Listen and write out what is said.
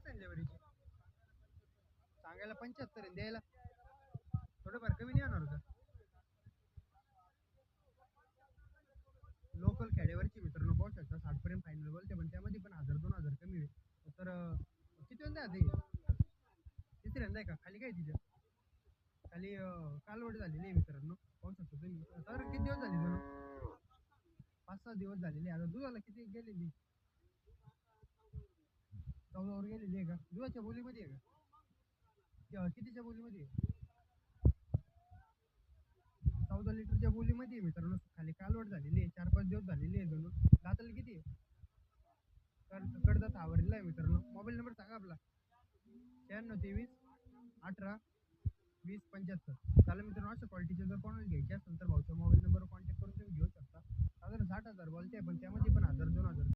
सांगले बरीची सांगायला 75 आहे द्यायला थोडंफार कमी नाही होणार का लोकल खेड्यावरची मित्रांनो पाहू शकता 60 पर्यंत फायनल बोलते पण त्यामध्ये पण 1000-2000 कमी आहे तर किती वेळा ते तिसऱ्यांदा आहे का खाली काय तिच्या खाली कालवड झालेली आहे मित्रांनो पाहू शकतो तुम्ही तर किती दिवस झाले जणू 5-6 दिवस झालेले आता दुधाला किती गेलेली 14 वर गेलेली आहे का दुधाच्या बोलीमध्ये आहे का कितीच्या बोलीमध्ये आहे 14 लिटरच्या बोलीमध्ये आहे मित्रांनो खाली कालवड झालेली आहे 4-5 दिवस झालेली आहे जणू दाताला किती आहे कडदात आवरलेला आहे मित्रांनो मोबाईल नंबर सांगा आपला 96 23 18 20 75 चालेल मित्रांनो अशा क्वालिटीचे जर कोणाला घ्यायचे असेल तर भाऊच्या मोबाईल नंबरवर कॉन्टॅक्ट करून तुम्ही घेऊ शकता साधारण 60,000 बोलते पण त्यामध्ये पण 1000-2000